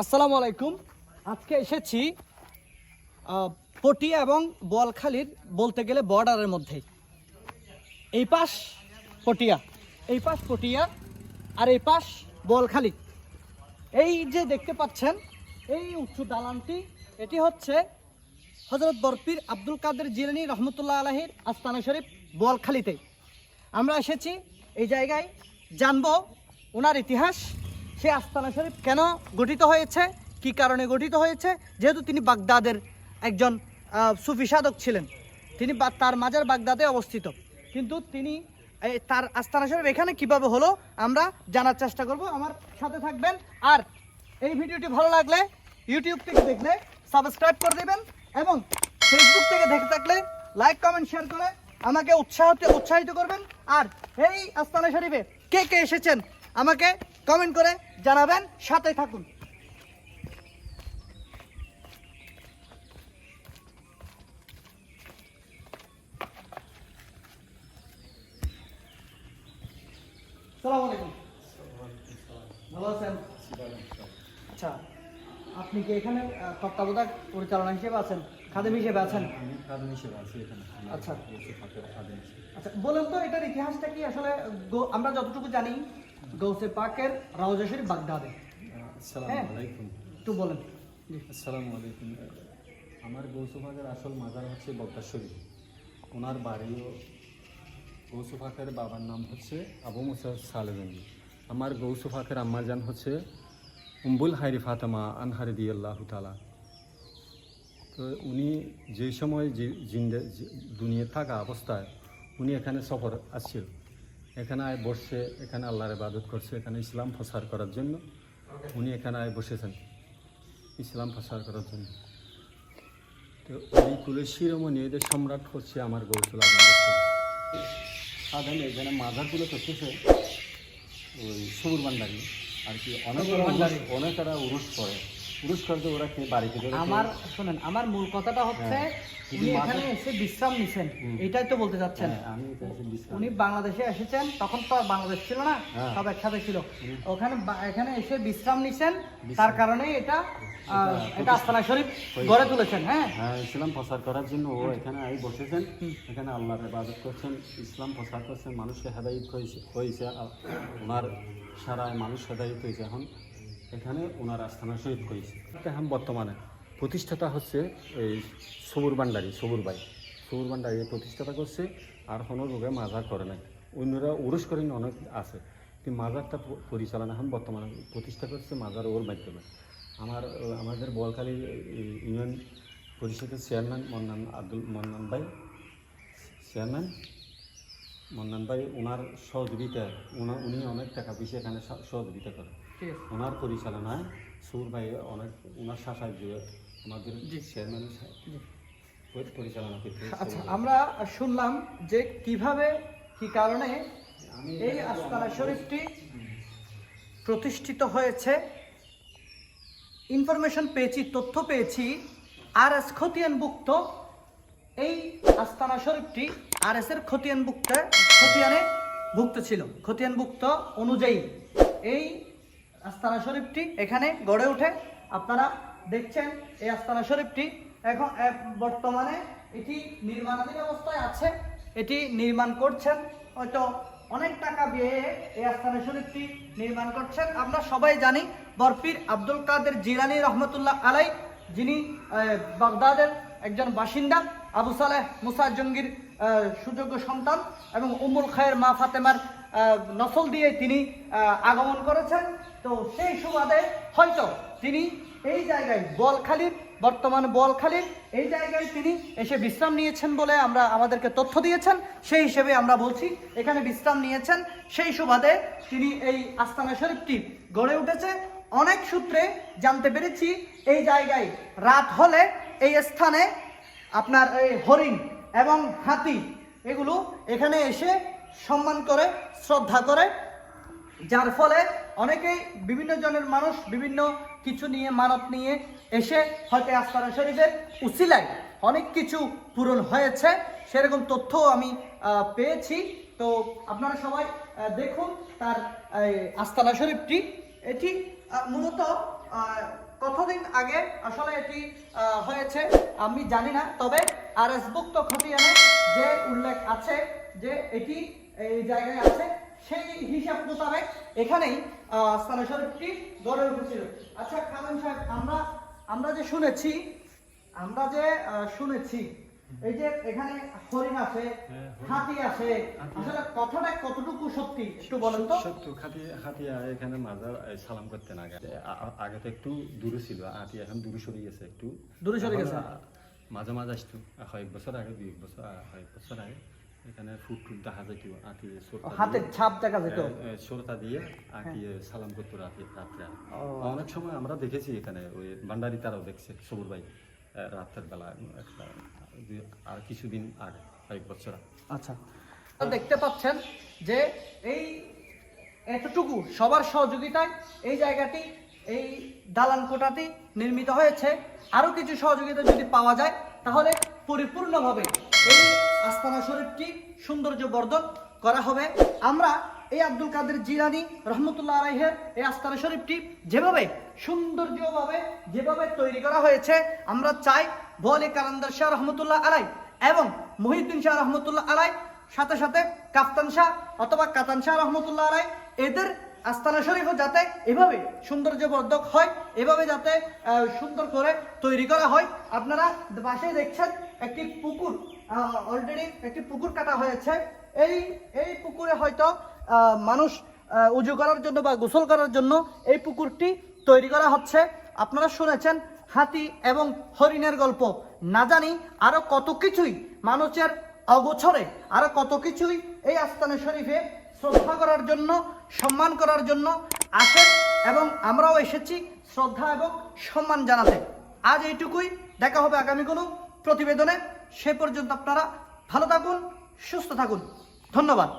আসসালামু আলাইকুম। আজকে এসেছি পটিয়া এবং বোয়ালখালীর বলতে গেলে বর্ডারের মধ্যে। এই পাশ পটিয়া, এই পাশ পটিয়া, আর এই পাশ বোয়ালখালী। এই যে দেখতে পাচ্ছেন এই উঁচু দালানটি, এটি হচ্ছে হযরত বরপীর আব্দুল কাদের জিলানী রহমতুল্লাহ আলাইহির আস্তানা শরীফ বোয়ালখালীতে। আমরা এসেছি এই জায়গায়, জানবো ওনার ইতিহাস, সে আস্তানা শরীফ কেন গঠিত হয়েছে, কি কারণে গঠিত হয়েছে। যেহেতু তিনি বাগদাদের একজন সুফি সাধক ছিলেন, তিনি তার মাজার বাগদাদে অবস্থিত, কিন্তু তিনি তার আস্তানা শরীফ এখানে কিভাবে হলো আমরা জানার চেষ্টা করব। আমার সাথে থাকবেন। আর এই ভিডিওটি ভালো লাগলে ইউটিউব থেকে দেখলে সাবস্ক্রাইব করে দেবেন এবং ফেসবুক থেকে দেখে থাকলে লাইক কমেন্ট শেয়ার করে আমাকে উৎসাহিত করবেন। আর এই আস্তানা শরীফে কে কে এসেছেন আমাকে কমেন্ট করে জানাবেন, সাথে থাকুন। আসসালামু আলাইকুম, ভালো আছেন? আচ্ছা, আপনি কি এখানে তত্ত্বাবধায়ক পরিচালনা হিসেবে আছেন, খাদেম হিসেবে আছেন? আমি খাদেম হিসেবে আছি এখানে। আচ্ছা খাদেম। আচ্ছা, বলেন তো এটার ইতিহাসটা কি আসলে? আমরা যতটুকু জানি গৌসে পাকের রওজা শরীফ বাগদাদে। আসসালামু আলাইকুম। একটু বলেন। আসসালামু আলাইকুম। আমার গৌসে পাকের আসল মাজার হচ্ছে বগদা শরীফ। ওনার বাড়িও গৌসে পাকের বাবার নাম হচ্ছে আবু মুসা সালেগঞ্জি। আমার গৌসে পাকের আম্মাজান হচ্ছে উম্বুল হাইরি ফাতেমা আনহারি দিয়াল্লাহু তাআলা। তো উনি যে সময় দুনিয়া থাকা অবস্থায় উনি এখানে সফর আসছিল, এখানে আয় বসছে, এখানে আল্লাহর ইবাদত করছে, এখানে ইসলাম প্রচার করার জন্য উনি এখানে আয় বসেছেন, ইসলাম প্রচার করার জন্য। তো এই কুলের শিরোমণি এদের সম্রাট হচ্ছে আমার গৌসুল আজম। সাধারণ এখানে মাজারগুলো করতেছে ওই সবুর ভান্ডারি আর কি, অনেকেরা উরুস করে, উরুস করতে ওরা কে বাড়িতে। আমার শোনেন, আমার মূল কথাটা হচ্ছে উনি এখানে এসে বিশ্রাম নিছেন, এটাই তো বলতে চাচ্ছেন। উনি বাংলাদেশে এসেছেন, তখন তো বাংলাদেশ ছিল না, সব একসাথে ছিল। ওখানে এখানে এসে বিশ্রাম নিছেন, তার কারণে এটা আস্তানা শরীফ গড়ে তুলেছেন। হ্যাঁ, ইসলাম প্রচার করার জন্য ও এখানে আই বসেছেন, এখানে আল্লাহর ইবাদত করছেন, ইসলাম প্রচার করছেন, মানুষকে হেদায়েত হয়েছে, ওনার সারায় মানুষ হেদায়েত হয়েছে। এখন এখানে ওনার আস্তানা শরীফ করেছে। এখন বর্তমানে প্রতিষ্ঠাতা হচ্ছে এই সবুর ভান্ডারি, সবুর ভান্ডারি প্রতিষ্ঠাতা করছে। আর কোনো রোগে মাজার করে নাই, অন্যরা উরুস করেন অনেক আছে, কিন্তু মাজারটা পরিচালনা এখন বর্তমানে প্রতিষ্ঠা করছে মাজার ওর মাধ্যমে। আমাদের বোয়ালখালী ইউনিয়ন পরিষদের চেয়ারম্যান মন্নান ভাই, ওনার সহযোগিতায় উনি অনেক টাকা পয়সা এখানে সহযোগিতা করেন। ওনার পরিচালনায় সুর ভাই অনেক, ওনার সাহায্য আমাদের চেয়ারম্যান পরিচালনা করতে। আচ্ছা, আমরা শুনলাম যে কিভাবে কি কারণে এই আস্তানা শরীফটি প্রতিষ্ঠিত হয়েছে। ইনফরমেশন পেয়েছি, তথ্য পেয়েছি RS খতিয়ানভুক্ত এই আস্তানা শরীফটি RS এর খতিয়ানে ভুক্ত ছিল। খতিয়ানভুক্ত অনুযায়ী এই আস্তানা শরীফটি এখানে গড়ে ওঠে। আপনারা দেখছেন এই আস্তানা শরীফটি এখন বর্তমানে এটি নির্মাণাধীন অবস্থায় আছে। এটি নির্মাণ করছেন, হয়তো অনেক টাকা ব্যয়ে এই আস্তানা শরীফটি নির্মাণ করছেন। আমরা সবাই জানি বরপীর আব্দুল কাদের জিলানী রহমতুল্লাহ আলাই, যিনি বাগদাদের একজন বাসিন্দা, আবু সালেহ মুসা জঙ্গির সুযোগ্য সন্তান এবং উম্মুল খায়ের মা ফাতেমার নসল দিয়ে তিনি আগমন করেছেন। তো সেই সুবাদে হয়তো তিনি এই জায়গায় বর্তমান বোয়ালখালীর এই জায়গায় তিনি এসে বিশ্রাম নিয়েছেন বলে আমাদেরকে তথ্য দিয়েছেন। সেই হিসেবে আমরা বলছি এখানে বিশ্রাম নিয়েছেন, সেই সুবাদে তিনি এই আস্তানা শরীফটি গড়ে উঠেছে। অনেক সূত্রে জানতে পেরেছি এই জায়গায় রাত হলে এই স্থানে আপনার এই হরিণ এবং হাতি এগুলো এখানে এসে সম্মান করে, শ্রদ্ধা করে, যার ফলে অনেকেই বিভিন্ন জনের মানুষ বিভিন্ন কিছু নিয়ে মানত নিয়ে এসে হয়তো আস্তানা শরীফের উসিলায় অনেক কিছু পূরণ হয়েছে, সেরকম তথ্য আমি পেয়েছি। তো আপনারা সবাই দেখুন তার আস্তানা শরীফটি। এটি মূলত কতদিন আগে আসলে এটি হয়েছে আমি জানি না, তবে আরএস ভুক্ত খতিয়ানে যে উল্লেখ আছে যে এটি এই জায়গায় আছে, সেই হিসাব মোতাবেক এখানেই আস্তানা শরীফটি গড়ে উঠেছিল। আচ্ছা খালেদ সাহেব, আমরা যে শুনেছি এই যে এখানে হরিণ আছে, হাতি আছে, আসলে কথাটা কতটুকু সত্যি একটু বলেন তো। সত্য, হাতিয়া এখানে মাজার সালাম করতেন আগে আগে তো একটু দূরে ছিল, হাতি এখন দূরে সরে গেছে, একটু দূরে সরে গেছে। মাঝে মাঝে আসতো, কয়েক বছর আগে, কয়েক বছর আগে এখানে ফুট দেখা যেত, হাতি হাতের ছাপ দেখা যেত, সরতা দিয়ে হাতি সালাম করতো রাত্রে। অনেক সময় আমরা দেখেছি এখানে, ওই ভান্ডারি তারাও দেখছে, সবুর ভাই রাতের বেলা একটা আর কিছুদিন আগে, কয়েক বছর। আচ্ছা, দেখতে পাচ্ছেন যে এই এতটুকু সবার সহযোগিতায় এই জায়গাটি, এই দালান কোঠাটি নির্মিত হয়েছে। আরো কিছু সহযোগিতা যদি পাওয়া যায় তাহলে পরিপূর্ণভাবে এই আস্তানা শরীফটি সৌন্দর্য বর্ধন করা হবে। আমরা এই আব্দুল কাদের জিলানী রহমতুল্লাহ আলাইহের এই আস্তানা শরীফটি যেভাবে সৌন্দর্যভাবে যেভাবে তৈরি করা হয়েছে, আমরা চাই বলে কালান্দার শাহ রহমতুল্লাহ আলাই এবং মহিউদ্দিন শাহ রহমতুল্লাহ আলাই, সাথে সাথে কাফতান শাহ অথবা কাতান শাহ রহমতুল্লাহ আলাই, এদের আস্তানা শরীফও যাতে এভাবে সৌন্দর্যবর্ধক হয়, এভাবে যাতে সুন্দর করে তৈরি করা হয়। আপনারা পাশে দেখছেন একটি পুকুর, অলরেডি একটি পুকুর কাটা হয়েছে। এই পুকুরে হয়তো মানুষ উজু করার জন্য বা গোসল করার জন্য এই পুকুরটি তৈরি করা হচ্ছে। আপনারা শুনেছেন হাতি এবং হরিণের গল্প, না জানি আরো কত কিছুই মানুষের অগোচরে, আরো কত কিছুই এই আস্তানা শরীফে শ্রদ্ধা করার জন্য, সম্মান করার জন্য আসেন, এবং আমরাও এসেছি শ্রদ্ধা এবং সম্মান জানাতে। আজ এইটুকুই, দেখা হবে আগামী কোনো প্রতিবেদনে। সে পর্যন্ত আপনারা ভালো থাকুন, সুস্থ থাকুন, ধন্যবাদ।